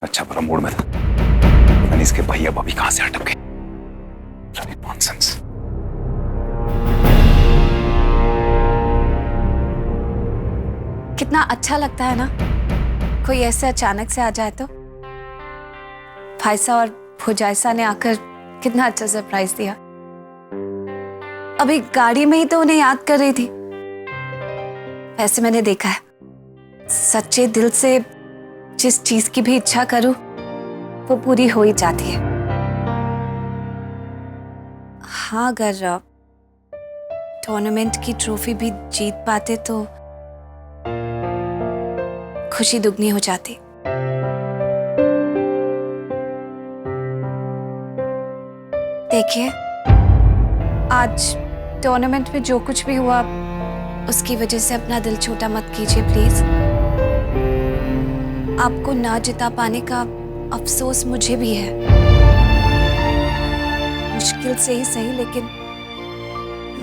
अच्छा बुरा मूड में था। पता नहीं इसके भैया भाभी कहां से अटक गए। नॉनसेंस। कितना अच्छा लगता है ना कोई ऐसे अचानक से आ जाए तो। फायसा और फुजाइसा ने आकर कितना अच्छा सरप्राइज दिया। अभी गाड़ी में ही तो उन्हें याद कर रही थी। वैसे मैंने देखा है सच्चे दिल से जिस चीज की भी इच्छा करूं वो पूरी हो ही जाती है। हाँ, अगर टूर्नामेंट की ट्रॉफी भी जीत पाते तो खुशी दुगनी हो जाती। देखिए, आज टूर्नामेंट में जो कुछ भी हुआ उसकी वजह से अपना दिल छोटा मत कीजिए प्लीज। आपको ना जिता पाने का अफसोस मुझे भी है, मुश्किल से ही सही, लेकिन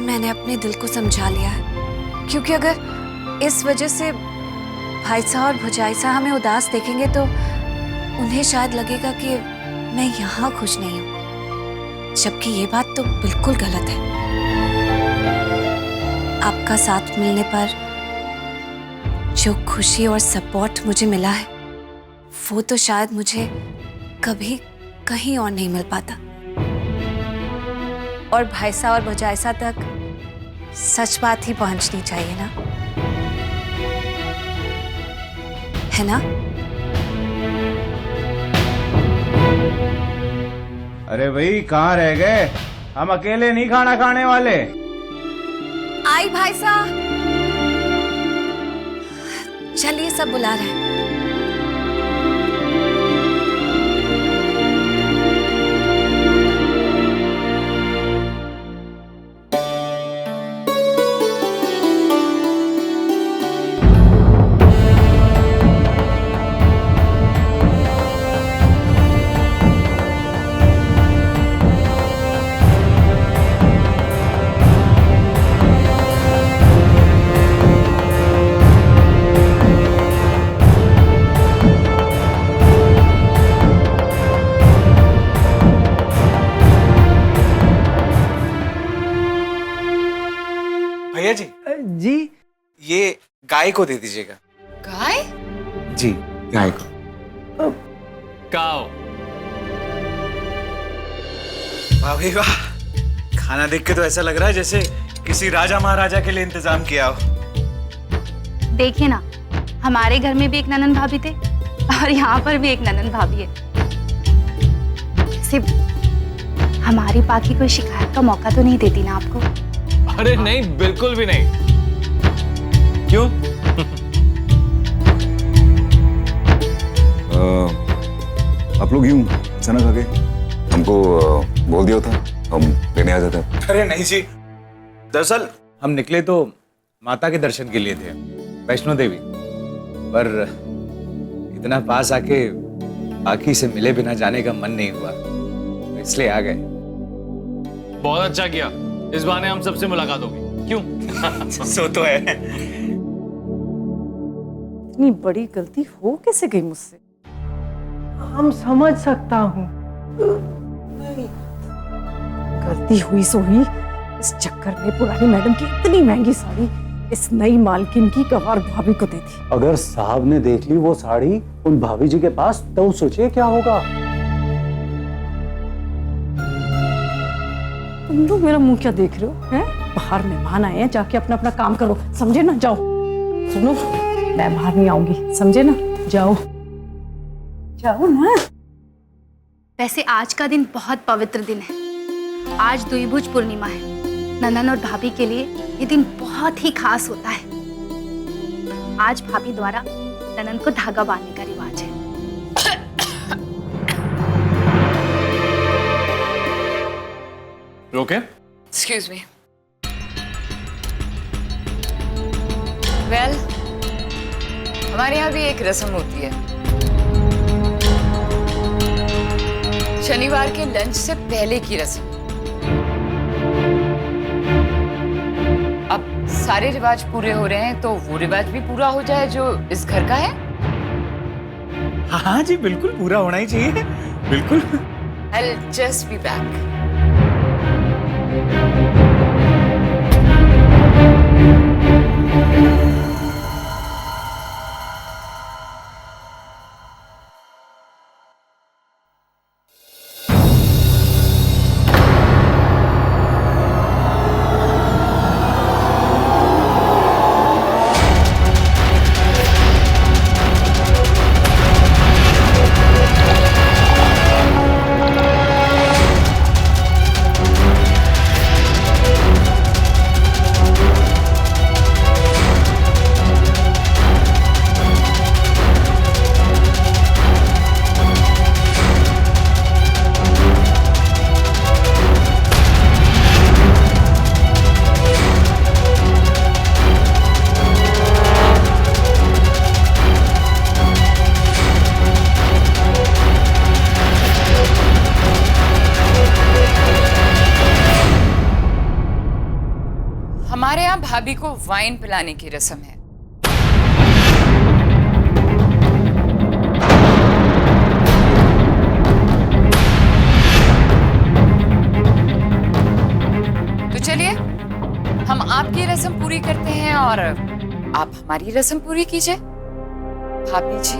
मैंने अपने दिल को समझा लिया है। क्योंकि अगर इस वजह से भाईसा और भुजाइसा हमें उदास देखेंगे तो उन्हें शायद लगेगा कि मैं यहाँ खुश नहीं हूँ, जबकि ये बात तो बिल्कुल गलत है। आपका साथ मिलने पर जो खुशी और सपोर्ट मुझे मिला है वो तो शायद मुझे कभी कहीं और नहीं मिल पाता। और भाईसा और भुजाइसा तक सच बात ही पहुंचनी चाहिए ना, है ना? अरे भाई कहाँ रह गए? हम अकेले नहीं खाना खाने वाले। आई भाईसा, चलिए सब बुला रहे हैं। भैया जी जी ये गाय को दे दीजिएगा। गाय? जी गाय को। काओ। वाह भाई वाह, खाना देख के तो ऐसा लग रहा है जैसे किसी राजा महाराजा के लिए इंतजाम किया हो। देखिए ना, हमारे घर में भी एक ननंद भाभी थे और यहाँ पर भी एक ननंद भाभी है। सिर्फ हमारी पाकी कोई शिकायत का मौका तो नहीं देती ना आपको? अरे नहीं, बिल्कुल भी नहीं। क्यों? आप लोग यूं अचानक आ गए? हमको बोल दिया था हम लेने आ जाते। अरे नहीं जी, दरअसल हम निकले तो माता के दर्शन के लिए थे, वैष्णो देवी, पर इतना पास आके बाकी से मिले बिना जाने का मन नहीं हुआ, तो इसलिए आ गए। बहुत अच्छा किया, इस बहाने हम सबसे मुलाकात होगी। क्यों? सो तो है। इतनी बड़ी गलती हो कैसे गई मुझसे? हम समझ सकता हूँ, गलती हुई सो हुई। इस चक्कर में पुरानी मैडम की इतनी महंगी साड़ी इस नई मालकिन की गवार भाभी को दे दी। अगर साहब ने देख ली वो साड़ी उन भाभी जी के पास तो सोचिए क्या होगा। तुम लोग मेरा मुंह क्या देख रहे हो? हैं? बाहर मेहमान आए हैं, जाके अपना अपना काम करो, समझे ना? जाओ। सुनो, मैं बाहर नहीं आऊंगी, समझे ना? जाओ जाओ ना। वैसे आज का दिन बहुत पवित्र दिन है। आज द्विभुज पूर्णिमा है। ननन और भाभी के लिए ये दिन बहुत ही खास होता है। आज भाभी द्वारा ननन को धागा बांधने का रिवाज है। रोके? Excuse me. Well, हमारे यहाँ भी एक रस्म होती है। शनिवार के लंच से पहले की रस्म। अब सारे रिवाज पूरे हो रहे हैं तो वो रिवाज भी पूरा हो जाए जो इस घर का है। हाँ जी, बिल्कुल पूरा होना ही चाहिए, बिल्कुल। I'll just be back. हमारे यहाँ भाभी को वाइन पिलाने की रस्म है। तो चलिए हम आपकी रस्म पूरी करते हैं और आप हमारी रस्म पूरी कीजिए। भाभी जी,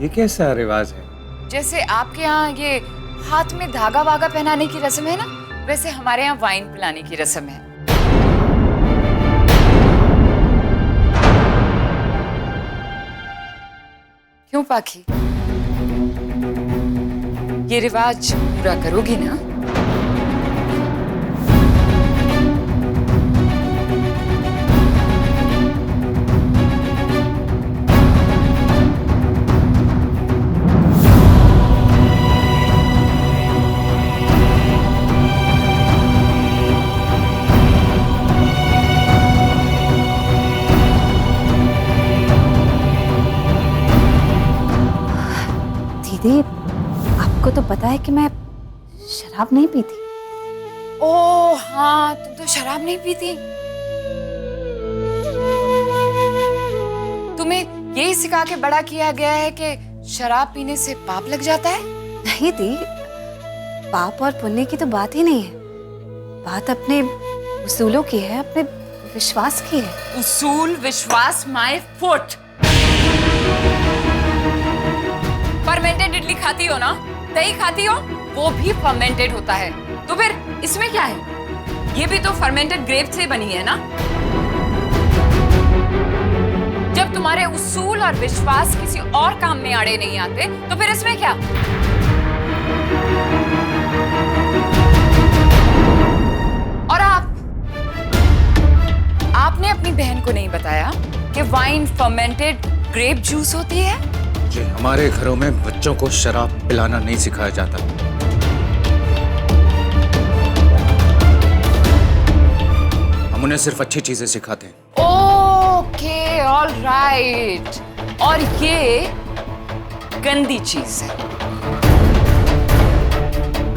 ये कैसा रिवाज है? जैसे आपके यहाँ ये हाथ में धागा वागा पहनाने की रस्म है ना, वैसे हमारे यहाँ वाइन पिलाने की रस्म है। क्यों पाखी, ये रिवाज पूरा करोगी ना? दीदी, आपको तो पता है कि मैं शराब नहीं पीती। ओह हाँ, तुम तो शराब नहीं पीती। तुम्हें यही सिखा के बड़ा किया गया है कि शराब पीने से पाप लग जाता है? नहीं दी, पाप और पुण्य की तो बात ही नहीं है। बात अपने उसूलों की है, अपने विश्वास की है। उसूल, विश्वास, माय फुट। फर्मेंटेड इडली खाती हो ना, दही खाती हो, वो भी फर्मेंटेड होता है। तो फिर इसमें क्या है? ये भी तो फर्मेंटेड ग्रेप से बनी है ना। जब तुम्हारे उसूल और विश्वास किसी और काम में आड़े नहीं आते, तो फिर इसमें क्या? और आपने अपनी बहन को नहीं बताया कि वाइन फर्मेंटेड ग्रेप जूस होती है? जी, हमारे घरों में बच्चों को शराब पिलाना नहीं सिखाया जाता। हम उन्हें सिर्फ अच्छी चीजें सिखाते हैं। Okay, all right. और ये गंदी चीज है।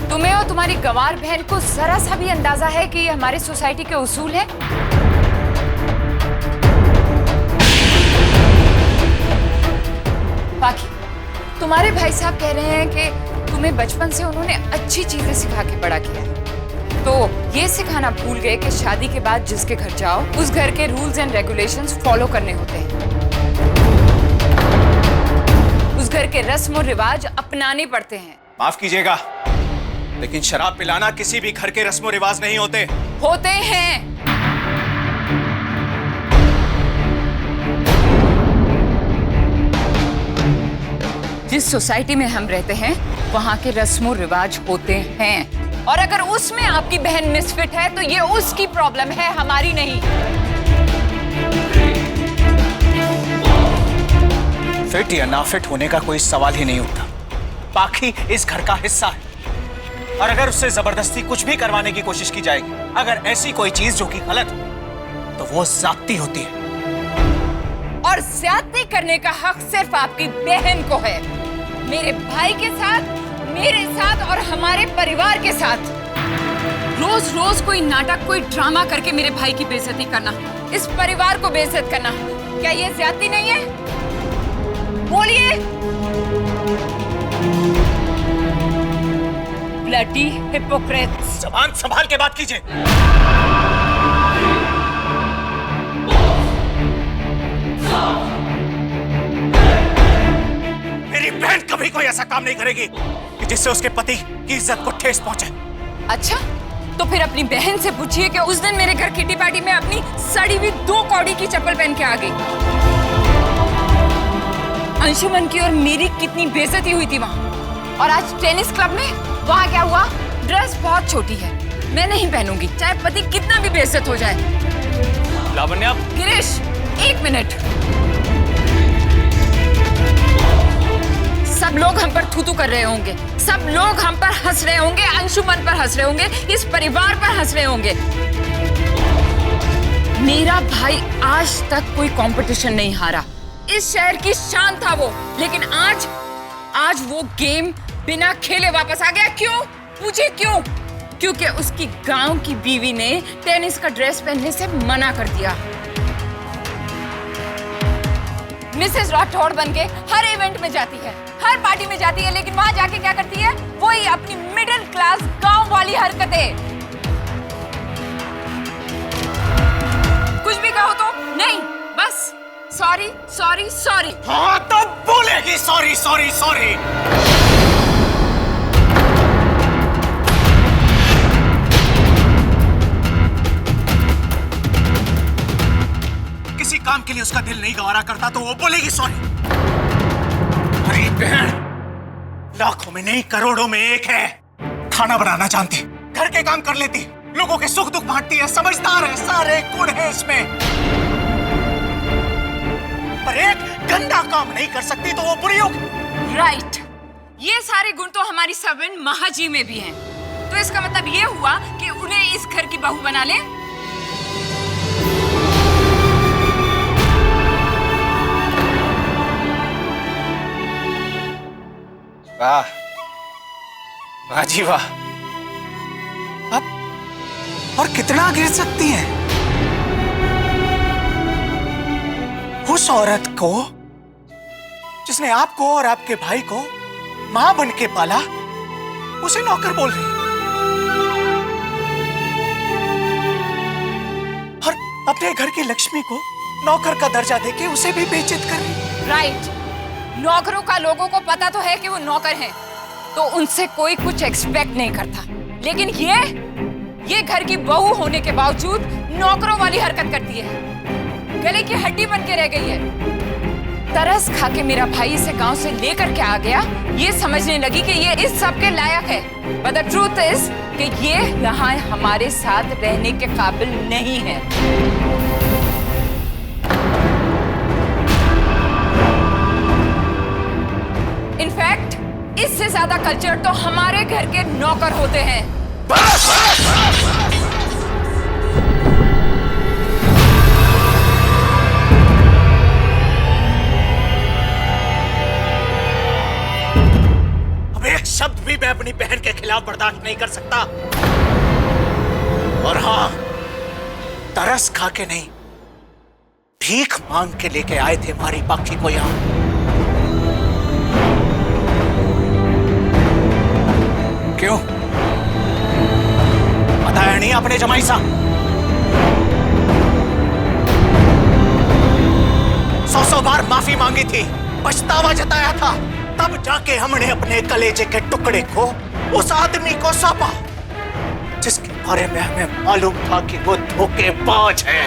तुम्हें और तुम्हारी गंवार बहन को जरा सा भी अंदाजा है कि ये हमारी सोसाइटी के उसूल है? बाकी तुम्हारे भाई साहब कह रहे हैं कि तुम्हें बचपन से उन्होंने अच्छी चीजें सिखा के बड़ा किया है। तो ये सिखाना भूल गए कि शादी के बाद जिसके घर जाओ, उस घर के रूल्स एंड रेगुलेशंस फॉलो करने होते हैं। उस घर के रस्म और रिवाज अपनाने पड़ते हैं। माफ कीजिएगा, लेकिन शराब पिलाना किसी भी घर के रस्म और रिवाज नहीं होते। होते हैं। जिस सोसाइटी में हम रहते हैं, वहाँ के रस्मों रिवाज होते हैं। और अगर उसमें आपकी बहन मिसफिट है, तो ये उसकी प्रॉब्लम है, हमारी नहीं। फिट या ना फिट होने का कोई सवाल ही नहीं उठता। पाखी इस घर का हिस्सा है, और अगर उससे जबरदस्ती कुछ भी करवाने की कोशिश की जाएगी, अगर ऐसी कोई चीज जो कि गलत हो, तो वो ज्यादती होती है। और ज्यादती करने का हक सिर्फ आपकी बहन को है। मेरे भाई के साथ, मेरे साथ और हमारे परिवार के साथ रोज रोज कोई नाटक, कोई ड्रामा करके मेरे भाई की बेइज्जती करना, इस परिवार को बेइज्जत करना, क्या ये ज्यादती नहीं है? बोलिए। Bloody Hippocrates. जबान संभाल के बात कीजिए। मेरी बहन कभी कोई ऐसा काम नहीं करेगी कि जिससे उसके पति की इज्जत को ठेस पहुंचे। अच्छा, तो फिर अपनी बहन से पूछिए कि उस दिन मेरे घर किटी पार्टी में अपनी सड़ी हुई 2 कौड़ी की चप्पल पहन के आ गई। अंशुमन की और मेरी कितनी बेइज्जती हुई थी वहां। और आज टेनिस क्लब में वहां क्या हुआ? ड्रेस बहुत छोटी है, मैं नहीं पहनूंगी, चाहे पति कितना भी बेइज्जत हो जाए। लावण्या। गिरीश, 1 मिनट। सब लोग हम पर थूथू कर रहे होंगे, सब लोग हम पर हंस रहे होंगे, अंशुमन पर हंस रहे होंगे, इस परिवार पर हंस रहे होंगे। मेरा भाई आज तक कोई कंपटीशन नहीं हारा, इस शहर की शान था वो, लेकिन आज वो गेम बिना खेले वापस आ गया। क्यों? पूछे क्यों? क्योंकि उसकी गांव की बीवी ने टेनिस का ड्रेस पहनने से मना कर दिया। मिसेस राठौड़ बनके हर इवेंट में जाती है, हर पार्टी में जाती है, लेकिन वहां जाके क्या करती है? वही अपनी मिडिल क्लास गांव वाली हरकतें। कुछ भी कहो तो नहीं, बस सॉरी सॉरी सॉरी। हाँ तो बोलेगी सॉरी सॉरी सॉरी। किसी काम के लिए उसका दिल नहीं गवारा करता तो वो बोलेगी सॉरी। अरे बहन, लाखों में नहीं करोड़ों में एक है। खाना बनाना जानती, घर के काम कर लेती, लोगों के सुख दुख बांटती है, समझदार है, सारे गुण है इसमें। पर एक गंदा काम नहीं कर सकती तो वो बुरी होगी। राइट, ये सारे गुण तो हमारी सर्वेंट महाजी में भी हैं। तो इसका मतलब ये हुआ कि उन्हें इस घर की बहू बना ले। वाह, वाह जी वाह। अब और कितना गिर सकती हैं? उस औरत को जिसने आपको और आपके भाई को मां बन के पाला, उसे नौकर बोल रही और अपने घर की लक्ष्मी को नौकर का दर्जा देके उसे भी बेइज्जत कर रही। राइट, नौकरों का लोगों को पता तो है कि वो नौकर हैं, तो उनसे कोई कुछ एक्सपेक्ट नहीं करता, लेकिन ये घर की बहू होने के बावजूद नौकरों वाली हरकत करती है, गले की हड्डी बन के रह गई है। तरस खा के मेरा भाई इसे गांव से लेकर के आ गया, ये समझने लगी कि ये इस सब के लायक है। बट द ट्रूथ इज कि ये यहाँ हमारे साथ रहने के काबिल नहीं है। इनफैक्ट इससे ज्यादा कल्चर तो हमारे घर के नौकर होते हैं। बस, बस, बस, बस। अब एक शब्द भी मैं अपनी बहन के खिलाफ बर्दाश्त नहीं कर सकता। और हाँ, तरस खा के नहीं, भीख मांग के लेके आए थे हमारी पाखी को यहां। क्यों? बताया नहीं आपने जमाई साहब? 100 बार माफी मांगी थी, पछतावा जताया था, तब जाके हमने अपने कलेजे के टुकड़े को उस आदमी को सौंपा जिसके बारे में हमें मालूम था कि वो धोखेबाज है।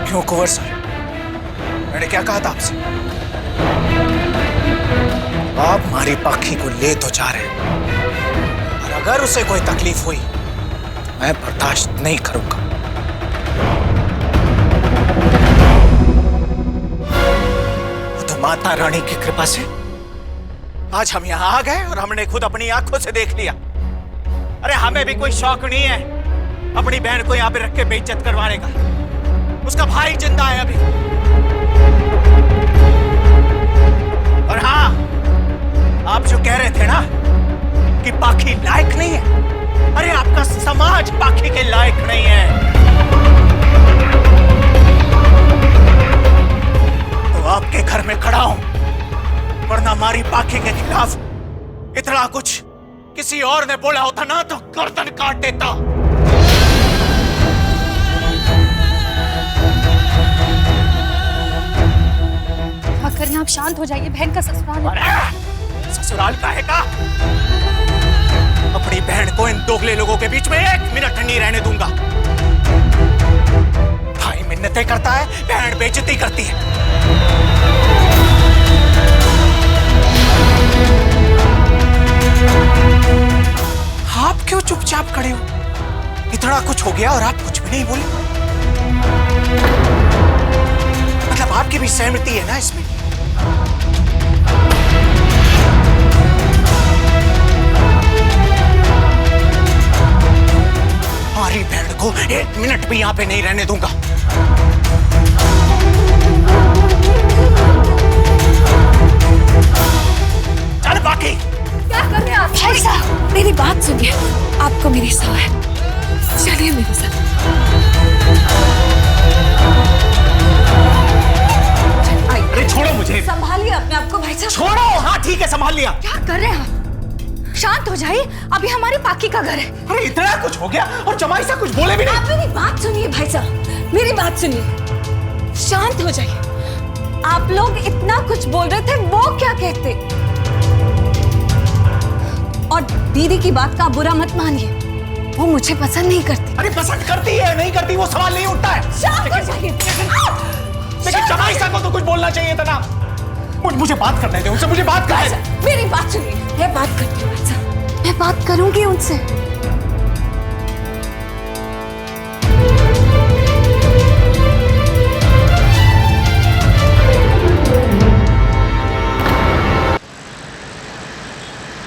क्यों कुंवर साहब, मैंने क्या कहा था आपसे? आप हमारी पाखी को ले तो जा रहे हैं, और अगर उसे कोई तकलीफ हुई तो मैं बर्दाश्त नहीं करूंगा। वो तो माता रानी की कृपा से आज हम यहां आ गए और हमने खुद अपनी आंखों से देख लिया। अरे हमें भी कोई शौक नहीं है अपनी बहन को यहां पे रख के बेइज्जत करवाने का। उसका भाई जिंदा है अभी। और हाँ, आप जो कह रहे थे ना आपकी पाखी लायक नहीं है। अरे आपका समाज पाखी के लायक नहीं है। तो आपके घर में खड़ा हूं, वरना हमारी पाखी के खिलाफ इतना कुछ किसी और ने बोला होता ना तो गर्दन काट देता। करना, आप शांत हो जाइए, बहन का ससुराल है। ससुराल का है का? अपनी बहन को इन दोगले लोगों के बीच में 1 मिनट नहीं रहने दूंगा। भाई मिन्नतें करता है, बहन बेइज्जती करती है। आप क्यों चुपचाप खड़े हो? इतना कुछ हो गया और आप कुछ भी नहीं बोले। मतलब आपकी भी सहमति है ना इसमें? हमारी बहन को 1 मिनट भी यहाँ पे नहीं रहने दूंगा। चल बाकी। क्या कर रहे हैं आप? भाई साहब मेरी बात सुनिए, आपको मेरी सौ है, चलिए मेरे साथ। अरे छोड़ो मुझे। संभालिए अपने आप को भाई साहब। छोड़ो। हाँ ठीक है, संभाल लिया। क्या कर रहे हैं आप? शांत हो जाइए, अभी हमारी पाखी का घर है। अरे इतना कुछ हो गया और जमाई सा कुछ बोले भी नहीं। आप मेरी बात सुनिए भाई साहब, मेरी बात सुनिए, शांत हो जाइए। आप लोग इतना कुछ बोल रहे थे, वो क्या कहते? और दीदी की बात का बुरा मत मानिए, वो मुझे पसंद नहीं करती। अरे पसंद करती है नहीं करती वो सवाल नहीं उठता है। शांत हो जाइए। लेकिन जमाई सा को तो कुछ बोलना चाहिए था ना। मुझे बात करने दे उनसे, मुझे बात करने दे। मेरी बात सुनिए, मैं बात करती हूँ भाई साहब, मैं बात करूंगी उनसे।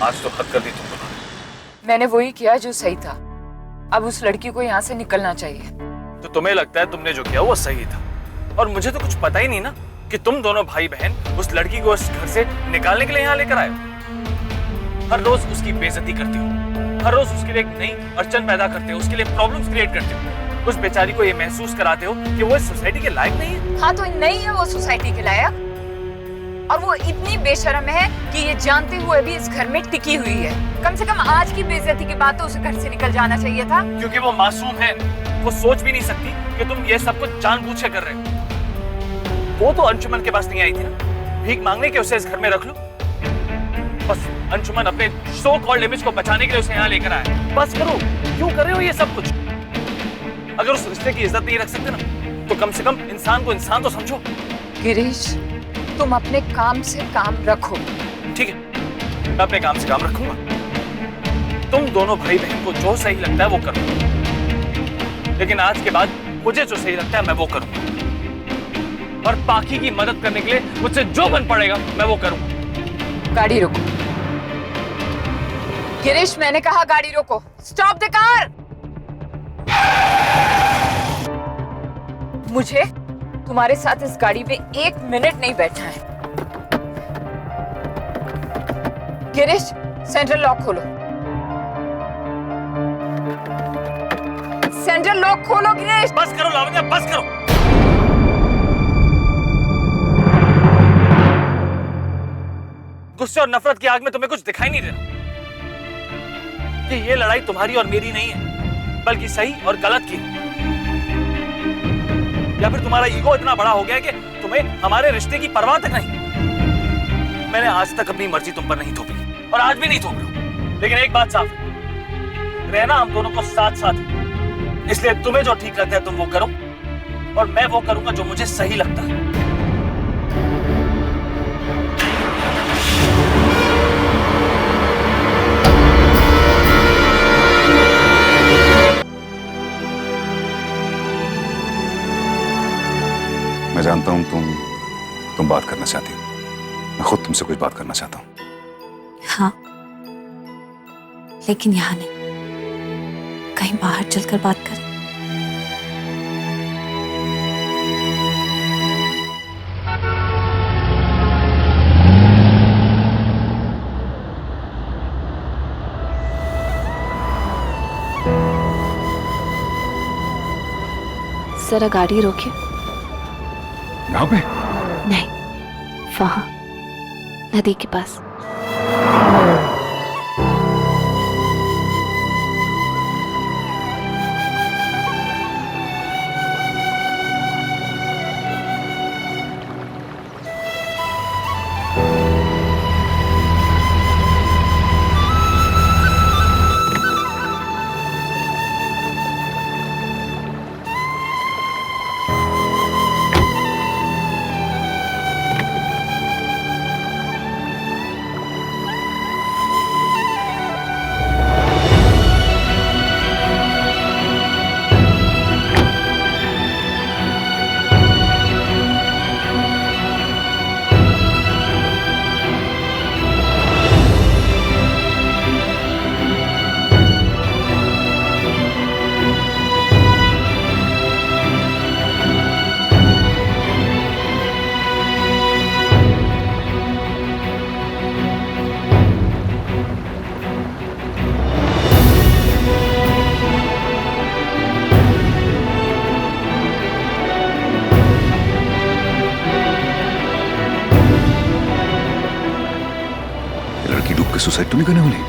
आज तो हद कर दी तुम दोनों। मैंने वही किया जो सही था। अब उस लड़की को यहाँ से निकलना चाहिए। तो तुम्हें लगता है तुमने जो किया वो सही था, और मुझे तो कुछ पता ही नहीं ना कि तुम दोनों भाई बहन उस लड़की को उस घर से निकालने के लिए यहाँ लेकर आए हो। हर रोज उसकी बेइज्जती करती हो, हर रोज उसके लिए एक नई अड़चन पैदा करते हो, उसके लिए प्रॉब्लम्स क्रिएट करते हो। उस बेचारी को ये महसूस कराते हो कि वो इस सोसाइटी के लायक नहीं है। हाँ तो नहीं है वो सोसाइटी के लायक, और वो इतनी बेशर्म है कि ये जानते हुए भी इस घर में टिकी हुई है। कम से कम आज की बेइज्जती के बाद तो उसे घर से निकल जाना चाहिए था। क्योंकि वो मासूम है, वो सोच भी नहीं सकती कि तुम ये सब कुछ जानबूझ कर रहे हो। वो तो अंशुमन के पास नहीं आई थी ना भीख मांगने के उसे इस घर में रख लो। बस अंशुमन अपने सो कॉल्ड इमेज को बचाने के लिए उसे यहाँ लेकर आया। बस करो, क्यों कर रहे हो ये सब कुछ? अगर उस रिश्ते की इज्जत नहीं रख सकते ना तो कम से कम इंसान को इंसान तो समझो। गिरीश, तुम अपने काम से काम रखो। ठीक है, मैं अपने काम से काम रखूंगा। तुम दोनों भाई बहन को जो सही लगता है वो करो, लेकिन आज के बाद मुझे जो सही लगता है मैं वो करूंगा, और पाखी की मदद करने के लिए मुझसे जो बन पड़ेगा मैं वो करूंगा। गाड़ी रोको। गिरीश, मैंने कहा गाड़ी रोको। Stop the car. मुझे तुम्हारे साथ इस गाड़ी में 1 मिनट नहीं बैठना है। गिरीश, सेंट्रल लॉक खोलो। सेंट्रल लॉक खोलो गिरीश। बस करो लावण्या, बस करो। गुस्से और नफरत की आग में तुम्हें कुछ दिखाई नहीं दे रहा कि ये लड़ाई तुम्हारी और मेरी नहीं है, बल्कि सही और गलत की। या फिर तुम्हारा ईगो इतना बड़ा हो गया कि तुम्हें हमारे रिश्ते की परवाह तक नहीं। मैंने आज तक अपनी मर्जी तुम पर नहीं थोपी और आज भी नहीं थोप रहा, लेकिन एक बात साफ है, रहना हम दोनों को साथ साथ है। इसलिए तुम्हें जो ठीक लगता है तुम वो करो, और मैं वो करूंगा जो मुझे सही लगता है। मैं जानता हूं तुम बात करना चाहती हो। मैं खुद तुमसे कुछ बात करना चाहता हूं। हाँ, लेकिन यहाँ नहीं, कहीं बाहर चलकर बात करें। जरा गाड़ी रोकिए। यहाँ पे? नहीं, वहां नदी के पास। लड़की डूब के सुसाइड तो नहीं करने वाली?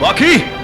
वाकई